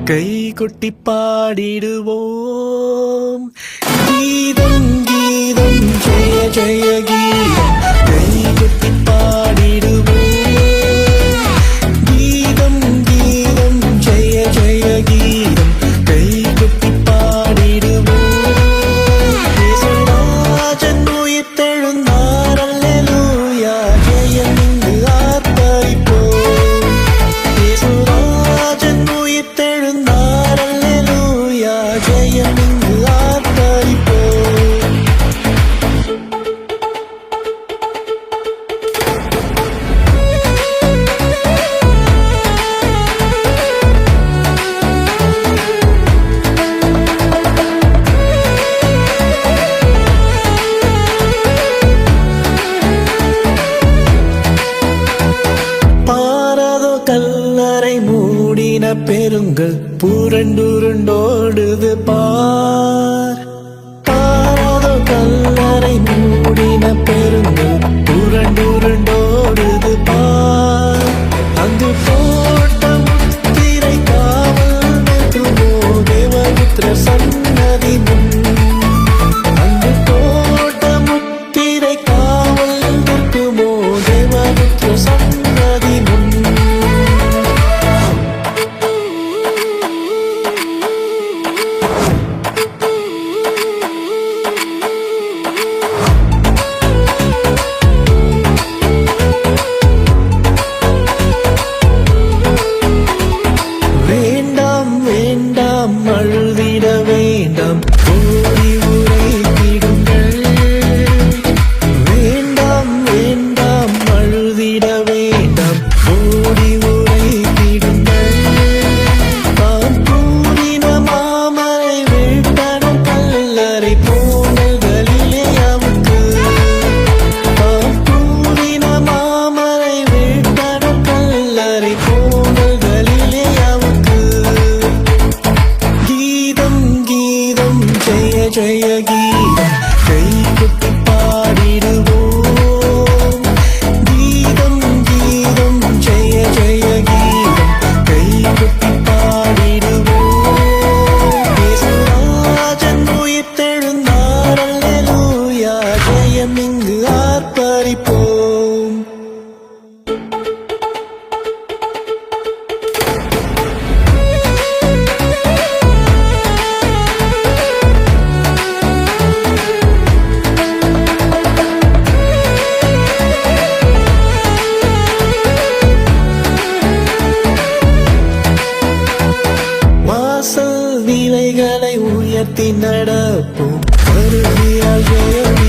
கை கொட்டி பாடிடுவோம். கீதம் கீதம் ஜெய ஜெய கீதம் கை கொட்டி பாடிடுவோம். கீதம் கீதம் ஜெய ஜெய கீதம் கை கொட்டி பாடிடுவோம். இயேசுராஜன் உயிர்த்தெழுந்தார் அல்லேலூயா ஜெயம் இங்கு ஆர்ப்பரிப்போம். இயேசுராஜன் உயிர்த்தெழுந்தார் அல்லேலூயா ஜெயம் இங்கு ஆர்ப்பரிப்போம். பாரதோ கல்லறை மூடின பெருங்கள் புரண்டுருண்டோடுது பார். பாரதோ கல்லறை மூடின பெருங்கள் புரண்டுருண்டோடுது பார். அங்கு போட்ட முத்திரை காவல் நிற்குமோ தேவபுத்திர சன்னதி முன். அங்கு போட்ட முத்திரை காவல் நிற்குமோ தேவபுத்திர சன்னதி முன். வேண்டாம் வேண்டாம் அழுதிட வேண்டாம் ஓடி உரைத்திடுங்கள். வேண்டாம் வேண்டாம் அழுதிட வேண்டாம் ஓடி உரைத்திடுங்கள். தான் கூறின மாமரை வீழ்த்தன கல்லறை போனல் கலிலேயாவுக்கு. தான் கூறின மாமரை வீழ்த்தன கல்லறை போனல் கலிலேயாவுக்கு. கீதம் கீதம் ஜெய ஜெய கீதம் கை கொட்டி பாடிடுவோம். கீதம் கீதம் ஜெய ஜெய கீதம் கை கொட்டி பாடிடுவோம். இயேசுராஜன் உயிர்த்தெழுந்தார் அல்லேலூயா ஜெயம் இங்கு ஆர்ப்பரிப்போம். வாசல் நிலைகளை உயர்த்தி நடப்போம். வருகையால் ஜெயம்